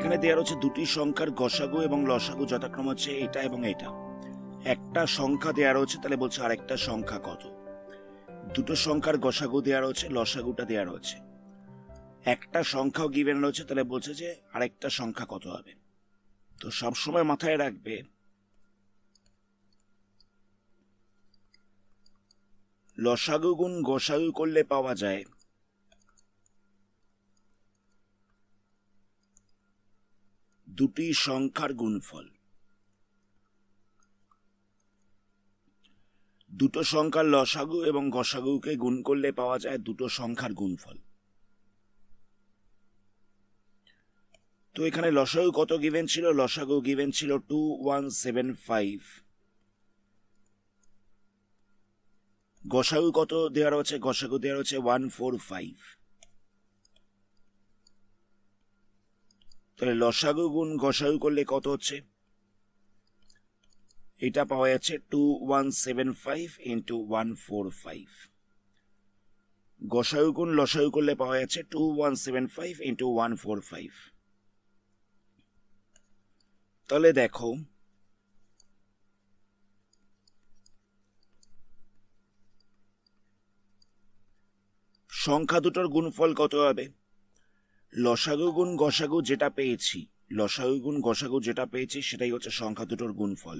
এখানে দেওয়া হচ্ছে দুটি সংখ্যার গসাগু এবং লসাগু যথাক্রম হচ্ছে এটা এবং এটা। একটা সংখ্যা দেওয়া রয়েছে, তাহলে বলছে আরেকটা সংখ্যা কত। দুটো সংখ্যার গসাগু দেওয়া রয়েছে, লসাগুটা দেওয়া রয়েছে। একটা সংখ্যাও গিভেন রয়েছে, তাহলে বলছে যে আরেকটা সংখ্যা কত হবে। তো সবসময় মাথায় রাখবে লসাগু গুণ গসাগু করলে পাওয়া যায় দুটি সংখ্যার গুণফল। দুটো সংখ্যার লসাগু এবং গসাগুকে গুণ করলে পাওয়া যায় দুটো সংখ্যার গুণফল। তো এখানে লসাগু কত গিভেন ছিল? লসাগু গিভেন ছিল 2175। গসাগু কত দেওয়া রয়েছে? গসাগু দেওয়া রয়েছে 145। তাহলে লসাগু গুণ গসাগু করলে কত হচ্ছে? এটা পাওয়া যাচ্ছে 2175 ইন্টু 145। গসাগু গুণ লসাগু করলে পাওয়া যাচ্ছে 2175 ইন্টু 145। তাহলে দেখো সংখ্যা দুটোর গুণফল কত হবে? লসাগু গুণ গসাগু যেটা পেয়েছি, লসাগু গুণ গসাগু যেটা পেয়েছি সেটাই হচ্ছে সংখ্যা দুটোর গুণফল।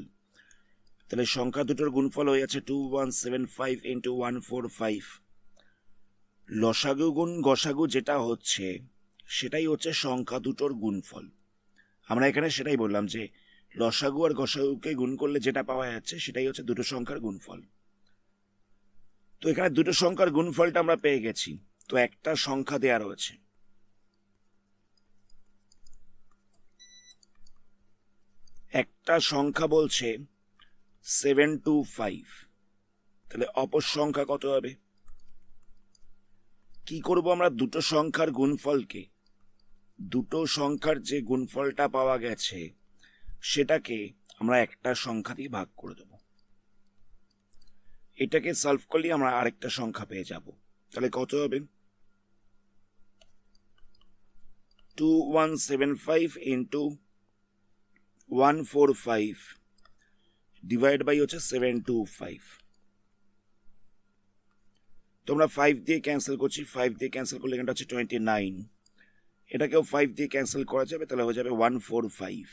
তাহলে সংখ্যা দুটোর গুণফল হয়ে যাচ্ছে 2175 ইন্টু 145। লসাগু গুণ গসাগু যেটা হচ্ছে সেটাই হচ্ছে সংখ্যা দুটোর গুণফল। আমরা এখানে সেটাই বললাম যে লসাগু আর গসাগুকে গুণ করলে যেটা পাওয়া যাচ্ছে সেটাই হচ্ছে দুটো সংখ্যার গুণফল। তো এখানে দুটো সংখ্যার গুণফলটা আমরা পেয়ে গেছি। তো একটা সংখ্যা দেয়া রয়েছে, একটা সংখ্যা বলছে 725। তাহলে অপর সংখ্যা কত হবে? কি করব আমরা? দুটো সংখ্যার গুণফলকে, দুটো সংখ্যার যে গুণফলটা পাওয়া গেছে সেটাকে আমরা একটা সংখ্যা দিয়ে ভাগ করে দেব। এটাকে সলভ করলে আমরা আরেকটা সংখ্যা পেয়ে যাব। তাহলে কত হবে? 2175 ইন্টু 145 ডিভাইড বাই হচ্ছে 725। তোমরা 5 দিয়ে ক্যান্সেল করছি, 5 দিয়ে ক্যান্সেল করলে এখানটা হচ্ছে 29। এটাকেও 5 দিয়ে ক্যান্সেল করা যাবে, তাহলে হয়ে যাবে 145।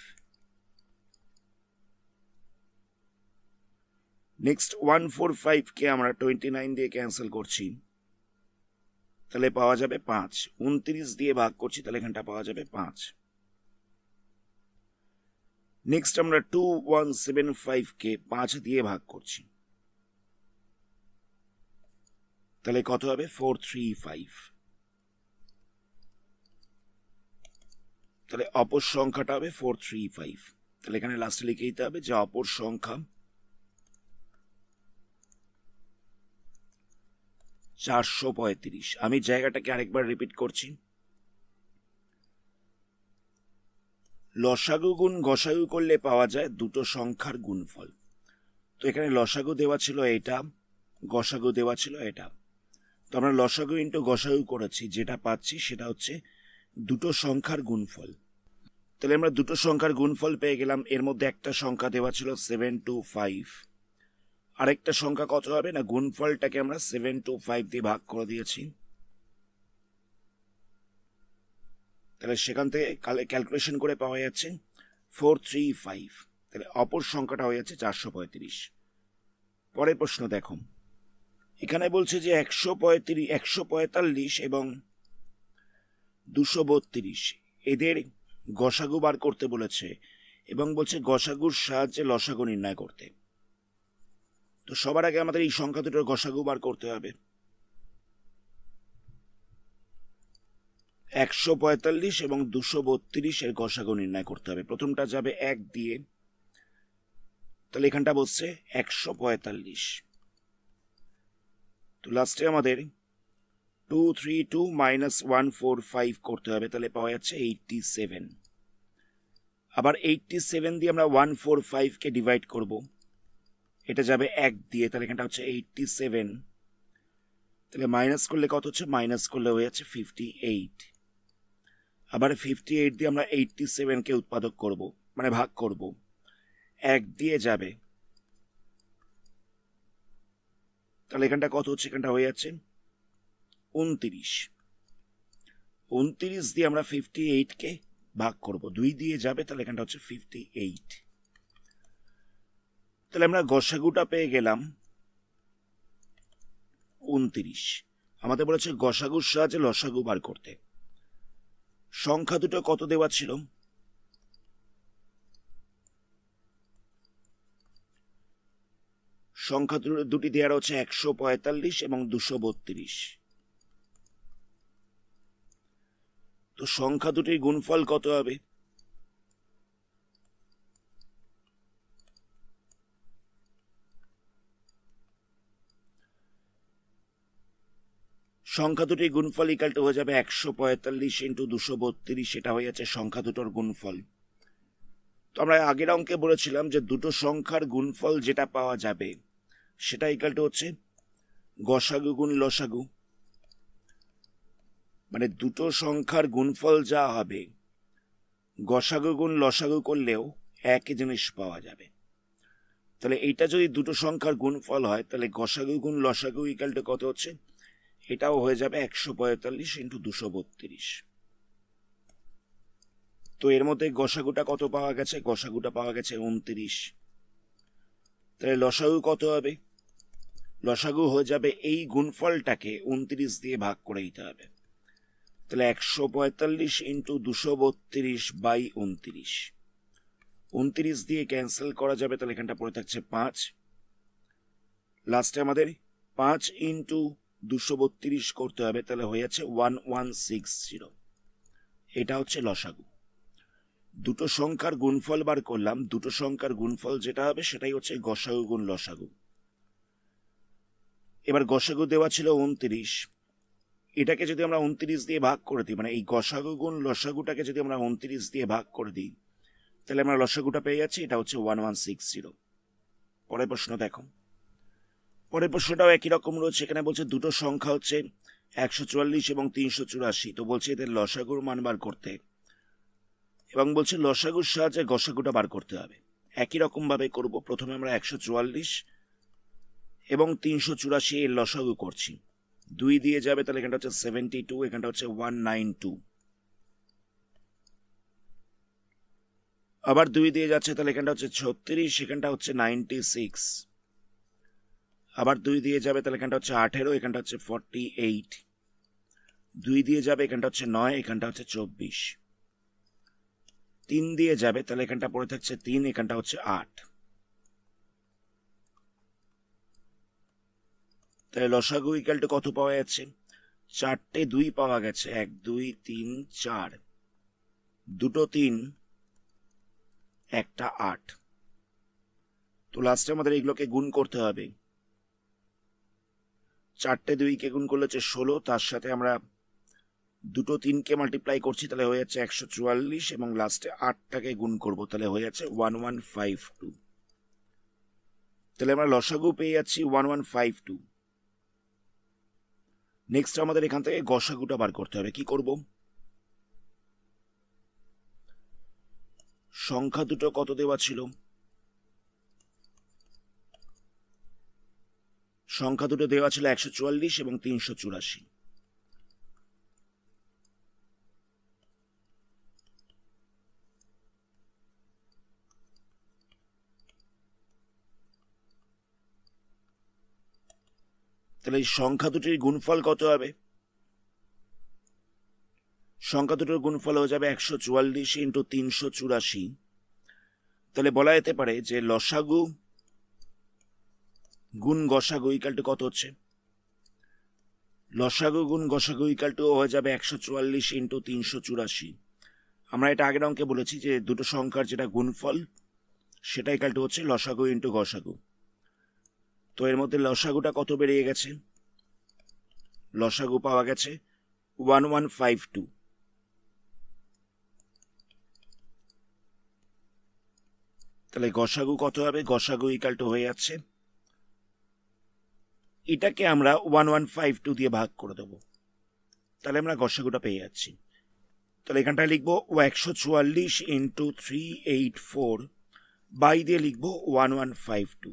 নেক্সট 145 কে আমরা 29 দিয়ে ক্যান্সেল করছি, তাহলে পাওয়া যাবে 5। 29 দিয়ে ভাগ করছি, তাহলে এখানটা পাওয়া যাবে 5। নেক্সট আমরা 2175 কে 5 দিয়ে ভাগ করছি, তাহলে কত হবে? 435। তাহলে অপর সংখ্যাটা হবে 435। তাহলে এখানে লাস্টে লিখে দিতে হবে যে অপর সংখ্যা 435। আমি জায়গাটাকে আরেকবার রিপিট করছি। লসাগু গুণ গসাগু করলে পাওয়া যায় দুটো সংখ্যার গুণফল। তো এখানে লসাগু দেওয়া ছিল এটা, গসাগু দেওয়া ছিল এটা। তো আমরা লসাগু ইন্টু গসাগু করেছি, যেটা পাচ্ছি সেটা হচ্ছে দুটো সংখ্যার গুণফল। তাহলে আমরা দুটো সংখ্যার গুণফল পেয়ে গেলাম। এর মধ্যে একটা সংখ্যা দেওয়া ছিল 725, আরেকটা সংখ্যা কত হবে না? গুণফলটাকে আমরা 725 দিয়ে ভাগ করে দিয়েছি, তাহলে সেখান থেকে ক্যালকুলেশন করে পাওয়া যাচ্ছে 435। তাহলে অপর সংখ্যাটা হয়ে যাচ্ছে 435। পরের প্রশ্ন দেখো, এখানে বলছে যে 145 এবং 232 এদের গসাগু বার করতে বলেছে এবং বলছে গসাগুর সাহায্যে লসাগু নির্ণয় করতে। তো সবার আগে আমাদের এই সংখ্যা দুটোর গসাগু বার করতে হবে। 145 এবং 232 এর গসাগু নির্ণয় করতে হবে। প্রথমটা যাবে 1 দিয়ে, তাহলে এখানটা বসছে 145। তো লাস্টে আমাদের 232 মাইনাস 145 করতে হবে, তাহলে পাওয়া যাচ্ছে 87। আবার 87 দিয়ে আমরা 145 কে ডিভাইড করব, এটা যাবে 1 দিয়ে, তাহলে এখানটা হচ্ছে 87। তাহলে মাইনাস করলে কত হচ্ছে? মাইনাস করলে হয়ে যাচ্ছে 58। আবার 58 দিয়ে আমরা 87কে উৎপাদক করব, মানে ভাগ করব। 1 দিয়ে যাবে, তাহলে এখানটা কত হচ্ছে? এখানটা হয়ে যাচ্ছে 29। 29 দিয়ে আমরা 58কে ভাগ করব, 2 দিয়ে যাবে, তাহলে এখানটা হচ্ছে 58। তাহলে আমরা গসাগুটা পেয়ে গেলাম 29। আমাদের বলেছে গসাগুর সাহায্যে লসাগু বার করতে। সংখ্যা দুটো কত দেওয়া ছিল? সংখ্যা দুটি দেওয়ার হচ্ছে 145 এবং 232। তো সংখ্যা দুটির গুণফল কত হবে? সংখ্যা দুটির গুণফল ইকাল টু হয়ে যাবে 145 ইন্টু 232, সেটা হয়ে যাচ্ছে সংখ্যা দুটোর গুণফল। তো আমরা আগের অঙ্কে বলেছিলাম যে দুটো সংখ্যার গুণফল যেটা পাওয়া যাবে সেটা ইকাল টু হচ্ছে গসাগু গুণ লসাগু, মানে দুটো সংখ্যার গুণফল যা হবে গসাগু গুণ লসাগু করলেও একই জিনিস পাওয়া যাবে। তাহলে এইটা যদি দুটো সংখ্যার গুণফল হয় তাহলে গসাগু গুণ লসাগু ইকাল টু কত হচ্ছে? এটাও হয়ে যাবে 145 ইন্টু 232। তো এর মধ্যে গসাগুটা কত পাওয়া গেছে? গসাগুটা পাওয়া গেছে 29। তাহলে লসাগু কত হবে? লসাগু হয়ে যাবে এই গুণফলটাকে 29 দিয়ে ভাগ করে দিতে হবে। তাহলে 145 ইন্টু 232 বাই 29। 29 দিয়ে ক্যান্সেল করা যাবে, তাহলে এখানটা পড়ে থাকছে 5। লাস্টে আমাদের 5 ইন্টু 232 করতে হবে, তাহলে হয়ে যাচ্ছে 1160। এটা হচ্ছে লসাগু। দুটো সংখ্যার গুণফল বার করলাম, দুটো সংখ্যার গুণফল যেটা হবে সেটাই হচ্ছে গসাগু গুণ লসাগু। এবার গসাগু দেওয়া ছিল 29, এটাকে যদি আমরা 29 দিয়ে ভাগ করে দিই, মানে এই গসাগু গুণ লসাগুটাকে যদি আমরা 29 দিয়ে ভাগ করে দিই, তাহলে আমরা লসাগুটা পেয়ে যাচ্ছি, এটা হচ্ছে 1160। পরের প্রশ্ন দেখো। পরের প্রশ্নটাও একই রকম রয়েছে। এখানে বলছে দুটো সংখ্যা হচ্ছে 144 এবং 384। তো বলছে এদের লসাগুর মান বার করতে, এবং বলছে লসাগুর সাহায্যে গসাগুটা বার করতে হবে। একই রকম ভাবে করব। প্রথমে আমরা 144 এবং 384 এর লসাগু করছি। 2 দিয়ে যাবে, তাহলে এখানটা হচ্ছে 72, এখানটা হচ্ছে 192। আবার 2 দিয়ে যাচ্ছে, তাহলে এখানটা হচ্ছে 36, এখানটা হচ্ছে 96। আবার 2 দিয়ে যাবে, তাহলে এখানটা হচ্ছে 18, এখানটা হচ্ছে 48। 2 দিয়ে যাবে, এখানটা হচ্ছে 9, এখানটা হচ্ছে 24। 3 দিয়ে যাবে, তাহলে এখানটা পড়ে থাকছে 3, এখানটা হচ্ছে 8। তাহলে লসাগু ইকাল টু কত পাওয়া যাচ্ছে? 4টে 2 পাওয়া গেছে, 1 2 3 4, দুটো 3, একটা 8। তো লাস্টে আমাদের এগুলোকে গুণ করতে হবে। 4টে 2কে গুণ করলে হচ্ছে 16, তার সাথে আমরা দুটো 3কে মাল্টিপ্লাই করছি, তাহলে হয়ে যাচ্ছে 144, এবং লাস্টে 8টাকে গুণ করব, তাহলে হয়ে যাচ্ছে 1152। তাহলে আমরা লসাগু পেয়ে যাচ্ছি 1152। নেক্সট আমাদের এখান থেকে গসাগুটা বার করতে হবে। কি করব? সংখ্যা দুটো কত দেওয়া ছিল? সংখ্যা দুটো দেওয়া ছিল 144 এবং 384। তাহলে এই সংখ্যা দুটির গুণফল কত হবে? সংখ্যা দুটোর গুণফল হয়ে যাবে 144 ইন্টু 384। তাহলে বলা যেতে পারে যে লসাগু গুণ গসাগু ইকাল টু কত হচ্ছে? লসাগু গুণ গসাগু ইকাল টু হয়ে যাবে 144 ইন্টু 384। আমরা এটা আগের অঙ্কে বলেছি যে দুটো সংখ্যার যেটা গুণফল সেটা ইকাল টু হচ্ছে লসাগু ইন্টু গসাগু। তো এর মধ্যে লসাগুটা কত বেরিয়ে গেছে? লসাগু পাওয়া গেছে 1152। তাহলে গসাগু কত হবে? গসাগু ইকাল টু হয়ে যাচ্ছে, এটাকে আমরা 1152 দিয়ে ভাগ করে দেব, তাহলে আমরা গসাগুটা পেয়ে যাচ্ছি। তাহলে এখানটায় লিখবো 144 ইন্টু 384 বাই দিয়ে লিখবো 1152।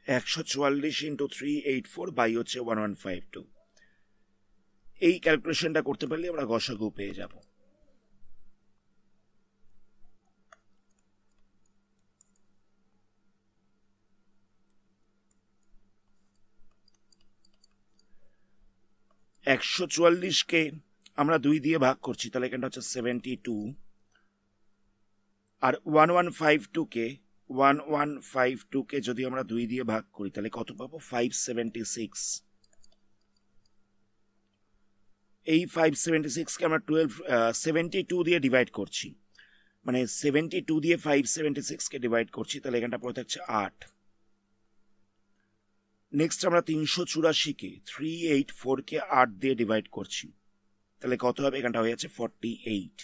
144 ইন্টু 384 বাই হচ্ছে 1152। এই ক্যালকুলেশনটা করতে পারলে আমরা গসাগু পেয়ে যাব। একশো চুয়াল্লিশকে আমরা 2 দিয়ে ভাগ করছি, তাহলে এখানটা হচ্ছে 72। আর 1152কে যদি আমরা 2 দিয়ে ভাগ করি তাহলে কত পাবো? 576। এই 576কে আমরা 72 দিয়ে ডিভাইড করছি, মানে 72 দিয়ে 576কে ডিভাইড করছি, তাহলে এখানটা পড়ে থাকছে 8। নেক্সট আমরা 384কে 384কে 8 দিয়ে ডিভাইড করছি, তাহলে কত হবে? এখানটা হয়ে যাচ্ছে 48।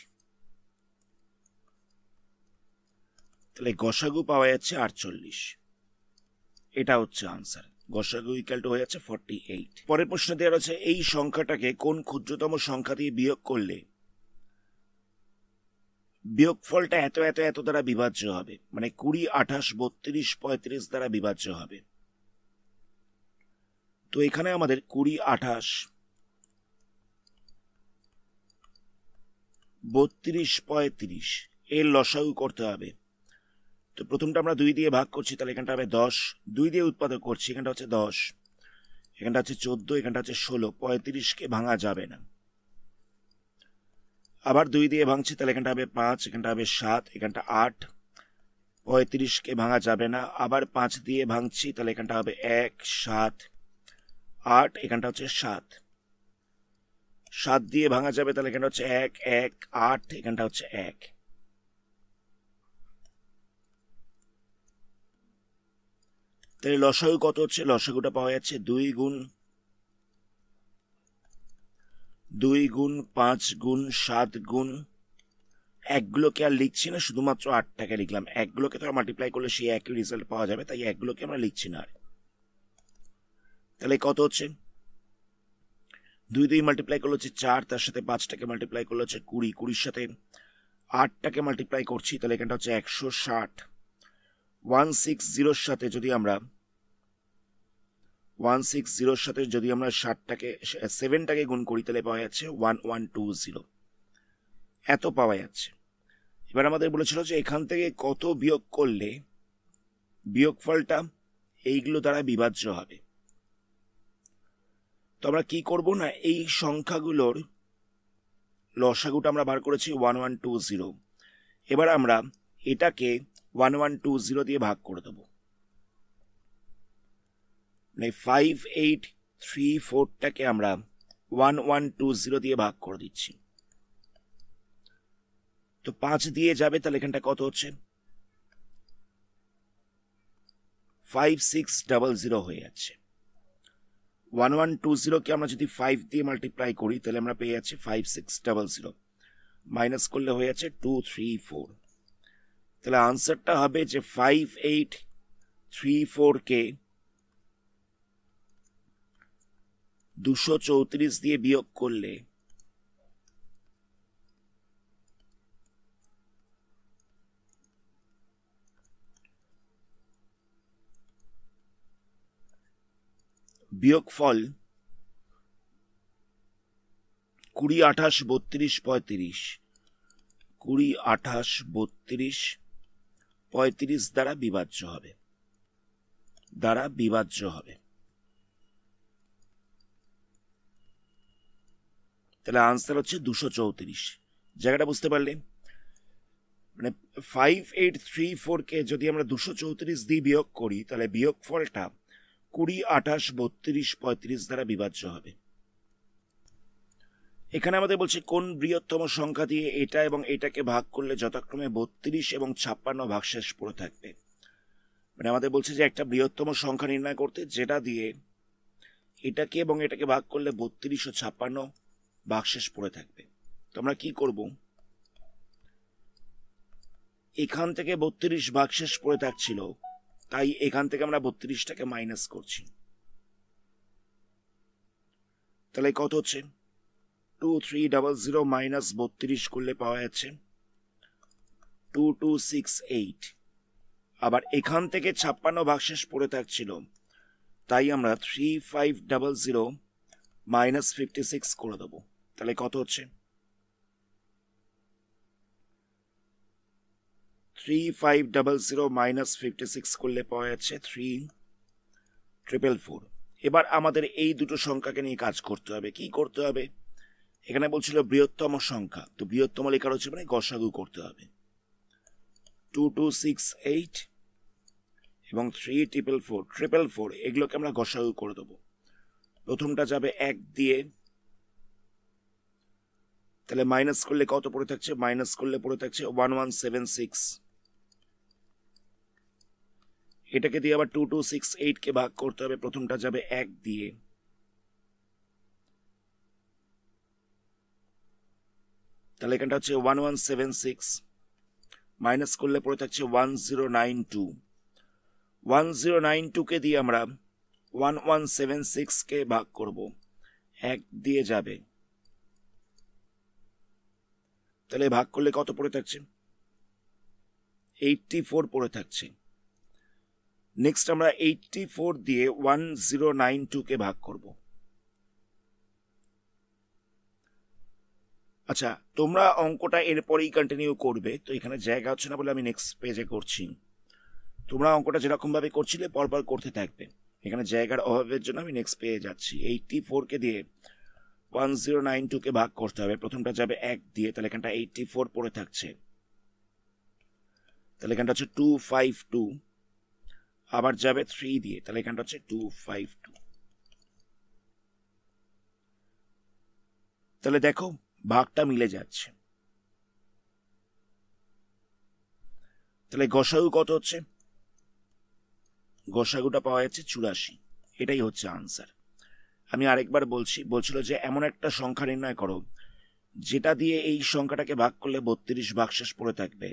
তাহলে গসাগু পাওয়া যাচ্ছে 48। এটা হচ্ছে আনসার। গসাগু ইকুয়াল টু হয়ে যাচ্ছে 48। পরের প্রশ্ন দেওয়া রয়েছে, এই সংখ্যাটাকে কোন ক্ষুদ্রতম সংখ্যা দিয়ে বিয়োগ করলে বিয়োগফলটা এত এত এত দ্বারা বিভাজ্য হবে, মানে 20, 28, 32, 35 দ্বারা বিভাজ্য হবে। তো এখানে আমাদের 20, 28, 32, 35 এর লসাগু করতে হবে। তো প্রথমটা আমরা 2 দিয়ে ভাগ করছি, তাহলে এখানটা হবে 10। 2 দিয়ে উৎপাদক করছি, এখানটা হচ্ছে 10, এখানটা হচ্ছে 14, এখানটা হচ্ছে 16। 35কে ভাঙা যাবে না। আবার 2 দিয়ে ভাঙছি, তাহলে এখানটা হবে 5, এখানটা হবে 7, এখানটা 8। 35কে ভাঙা যাবে না। আবার 5 দিয়ে ভাঙছি, তাহলে এখানটা হবে 1, 7, 8, এখানটা হচ্ছে 7। 7 দিয়ে ভাঙা যাবে, তাহলে এখানটা হচ্ছে 1, 1, 8, এখানটা হচ্ছে 1। তাহলে লসাগু কত হচ্ছে? লসাগুটা পাওয়া যাচ্ছে 2 গুণ 5 গুণ 7 গুণ, একগুলোকে আর লিখছি না, শুধুমাত্র 8টাকে লিখলাম। একগুলোকে তো মাল্টিপ্লাই করলে সেই একই রেজাল্ট পাওয়া যাবে, তাই একগুলোকে আমরা লিখছি না আর। তাহলে কত হচ্ছে? 2 দিয়ে মাল্টিপ্লাই করলে হচ্ছে 4, তার সাথে 5টাকে মাল্টিপ্লাই করলে হচ্ছে 20, 20-র সাথে 8টাকে মাল্টিপ্লাই করছি, তাহলে এখানটা হচ্ছে 160। 160-র সাথে যদি আমরা 7টাকে গুণ করি, তাহলে পাওয়া যাচ্ছে 1120। এত পাওয়া যাচ্ছে। এবার আমাদের বলেছিল যে এখান থেকে কত বিয়োগ করলে বিয়োগফলটা এইগুলো দ্বারা বিভাজ্য হবে। তো আমরা কি করব না, এই সংখ্যাগুলোর লসাগুটা আমরা বার করেছি 1120। এবার আমরা এটাকে 1120 দিয়ে ভাগ করে দেবো, মানে 5834টাকে আমরা 1120 দিয়ে ভাগ করে দিচ্ছি। তো 5 দিয়ে যাবে, তাহলে এখানটা কত হচ্ছে? 5600 হয়ে যাচ্ছে। 1120কে আমরা যদি 5 দিয়ে মাল্টিপ্লাই করি, তাহলে আমরা পেয়ে যাচ্ছি 5600, মাইনাস করলে হয়ে যাচ্ছে 234। তাহলে আনসারটা হবে যে 5834কে 234 দিয়ে বিয়োগ করলে বিয়োগফল 20, 28, 32, 35, 20, 28, 32, 35 দ্বারা বিভাজ্য হবে, তাহলে আনসার হচ্ছে 234। জায়গাটা বুঝতে পারলে? মানে 5834কে যদি আমরা 234 দিয়ে বিয়োগ করি, তাহলে বিয়োগফলটা 20, 28, 32, 35 দ্বারা বিভাজ্য হবে। এখানে আমাদের বলছে কোন বৃহত্তম সংখ্যা দিয়ে এটা এবং এটাকে ভাগ করলে যথাক্রমে 32 এবং 56 ভাগশেষ পড়ে থাকবে। মানে আমাদের বলছে যে একটা বৃহত্তম সংখ্যা নির্ণয় করতে যেটা দিয়ে এটাকে এবং এটাকে ভাগ করলে 32 ও 56 ভাগশেষ পড়ে থাকবে। তো আমরা কি করব, এখান থেকে 32 ভাগশেষ পড়ে থাকছিল, তাই এখান থেকে আমরা 32টাকে মাইনাস করছি। তাহলে কত হচ্ছে? 2300 মাইনাস 32 করলে পাওয়া যাচ্ছে 2268। আবার এখান থেকে 56 ভাগশেষ পড়ে থাকছিল, তাই আমরা 3500 মাইনাস 56 করে দেবো। তাহলে কত হচ্ছে 3500 মাইনাস 56 করলে পাওয়া যাচ্ছে 3444। এবার আমাদের এই দুটো সংখ্যাকে নিয়ে কাজ করতে হবে। কি করতে হবে? এখানে বলছিল বৃহত্তম সংখ্যা, তো বৃহত্তম লেখার হচ্ছে মানে গসাগু করতে হবে। 2268 এবং 3444 এগুলোকে আমরা গসাগু করে দেবো। প্রথমটা যাবে 1 দিয়ে, তাহলে মাইনাস করলে কত পড়ে থাকছে? মাইনাস করলে পড়ে থাকছে 1176। এটাকে দিয়ে আবার 2268 কে ভাগ করতে হবে। প্রথমটা যাবে 1 দিয়ে, তাহলে এখানটা হচ্ছে 1176, মাইনাস করলে পড়ে থাকছে 1092। 1092 কে দিয়ে আমরা 1176 কে ভাগ করব, 1 দিয়ে যাবে, তাহলে ভাগ করলে কত পড়ে থাকছে? 84 পড়ে থাকছে। নেক্সট আমরা 84 দিয়ে 1092 কে ভাগ করব। আচ্ছা, তোমরা অঙ্কটা এরপরেই কন্টিনিউ করবে, তো এখানে জায়গা হচ্ছে না বলে আমি নেক্সট পেজে করছি। তোমরা অঙ্কটা যেরকম ভাবে করছিলে পরপর করতে থাকবে, এখানে জায়গার অভাবের জন্য আমি নেক্সট পেজে যাচ্ছি। 84 কে দিয়ে 1092 কে ভাগ করতে হবে। প্রথমটা যাবে 1 দিয়ে, তাহলে এখানটা 84 পড়ে থাকছে, তাহলে এখানটা হচ্ছে 252। আবার যাবে 3 দিয়ে, তাহলে এখানটা হচ্ছে 252। তাহলে দেখো ভাগটা মিলে যাচ্ছে। তাহলে গসাগু কত হচ্ছে? গসাগুটা পাওয়া যাচ্ছে 84। এটাই হচ্ছে আনসার। আমি আরেকবার বলছিল যে এমন একটা সংখ্যা নির্ণয় করো যেটা দিয়ে এই সংখ্যাটাকে ভাগ করলে 32 ভাগশেষ পড়ে থাকবে,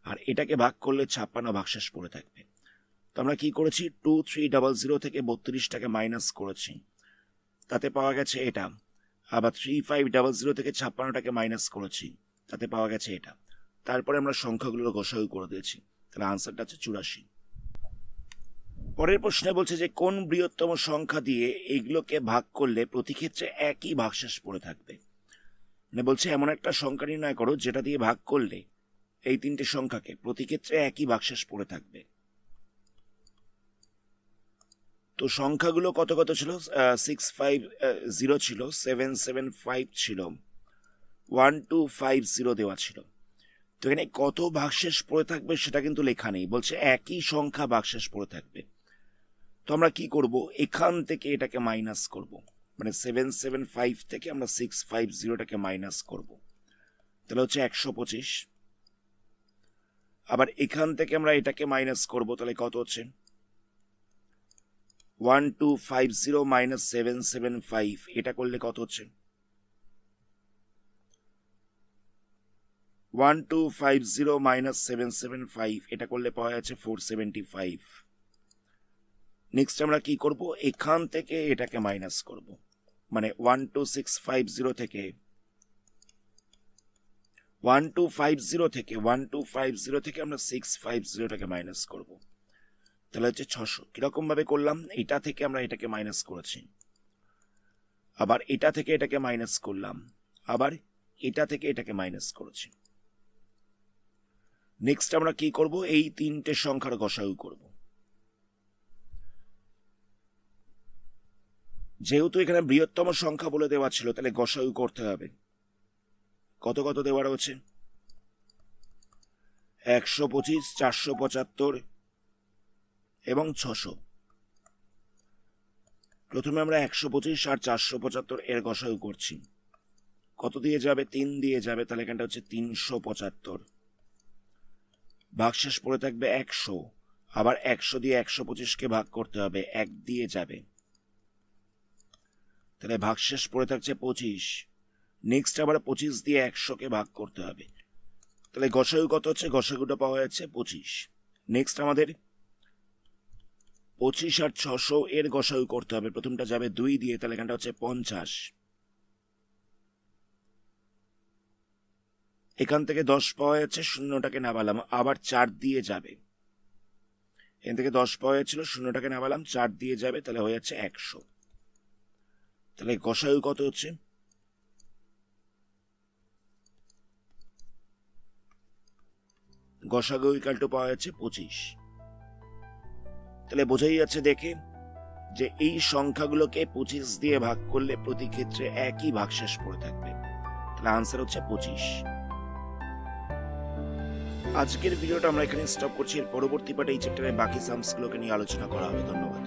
আর এটাকে ভাগ করলে 56 ভাগশেষ পড়ে থাকবে। তো আমরা কি করেছি? 2300 থেকে 32টাকে মাইনাস করেছি, তাতে পাওয়া গেছে এটা। আবার 3500 থেকে 56টাকে মাইনাস করেছি, তাতে পাওয়া গেছে এটা। তারপরে আমরা সংখ্যাগুলোর গসাগু করে দিয়েছি, তাহলে আনসারটা হচ্ছে 84। পরের প্রশ্নে বলছে যে কোন বৃহত্তম সংখ্যা দিয়ে এইগুলোকে ভাগ করলে প্রতি ক্ষেত্রে একই ভাগশেষ পড়ে থাকবে। মানে বলছে এমন একটা সংখ্যা নির্ণয় করো যেটা দিয়ে ভাগ করলে এই তিনটে সংখ্যাকে প্রতি ক্ষেত্রে একই ভাগশেষ পড়ে থাকবে। তো সংখ্যাগুলো কত কত ছিল? 650 ছিল, 775 ছিল, 1250 দেওয়া ছিল। তো এখানে কত ভাগশেষ পড়ে থাকবে সেটা কিন্তু লেখা নেই, বলছে একই সংখ্যা ভাগশেষ পড়ে থাকবে। তো আমরা কি করব? এখান থেকে এটাকে মাইনাস করব, মানে 775 থেকে আমরা 650টাকে মাইনাস করব, তাহলে হচ্ছে 125। আবার এখান থেকে আমরা এটাকে মাইনাস করব, তাহলে কত হচ্ছে? 1250 মাইনাস 775, এটা করলে কত হচ্ছে? 1250 মাইনাস 775, এটা করলে পাওয়া যাচ্ছে 475। নেক্সট আমরা কি করব? এখান থেকে এটাকে মাইনাস করব, মানে 12650 থেকে 1250 থেকে আমরা 650টাকে মাইনাস করব, তাহলে হচ্ছে 600। কিরকম ভাবে করলাম? এটা থেকে আমরা এটাকে মাইনাস করেছি, আবার এটা থেকে এটাকে মাইনাস করলাম, আবার এটা থেকে এটাকে মাইনাস করেছি। নেক্সট আমরা কি করব? এই তিনটে সংখ্যার গসাগু করব। যেহেতু এখানে বৃহত্তম সংখ্যা বলে দেওয়া ছিল, তাহলে গসাগু করতে হবে। কত কত দেওয়া রয়েছে? 125, 475 এবং 600। প্রথমে আমরা 125 আর 475 এর গসাগু করছি। কত দিয়ে যাবে? 3 দিয়ে যাবে, তাহলে এখানটা হচ্ছে 375। ভাগশেষ পড়ে থাকবে 100, আবার 100 দিয়ে 125কে ভাগ করতে হবে, 1 দিয়ে যাবে, তাহলে ভাগশেষ পড়ে থাকছে 25। নেক্সট আবার 25 দিয়ে 100কে ভাগ করতে হবে, তাহলে গসাগু কত হচ্ছে? গসাগুটা পাওয়া যাচ্ছে 25। নেক্সট আমাদের 25 আর 600 এর গসাগু করতে হবে। প্রথমটা যাবে 2 দিয়ে, তাহলে এখানটা হচ্ছে 50। এখান থেকে 10 পাওয়া যাচ্ছে, শূন্যটাকে নামালাম, আবার 4 দিয়ে যাবে। এখান থেকে 10 পাওয়া যাচ্ছিল, শূন্যটাকে নামালাম, 4 দিয়ে যাবে, তাহলে হয়ে যাচ্ছে 100। তাহলে গসাগু কত হচ্ছে? গসাগু ইকাল টু পাওয়া যাচ্ছে 25। তাহলে বোঝাই যাচ্ছে দেখে যে এই সংখ্যাগুলোকে 25 দিয়ে ভাগ করলে প্রতি ক্ষেত্রে একই ভাগশেষ পড়ে থাকবে। তাহলে আনসার হচ্ছে 25। আজকের ভিডিওটা আমরা এখানে স্টপ করছি। এর পরবর্তী পার্টে এই চ্যাপ্টারে বাকি সামস গুলোকে নিয়ে আলোচনা করা হবে। ধন্যবাদ।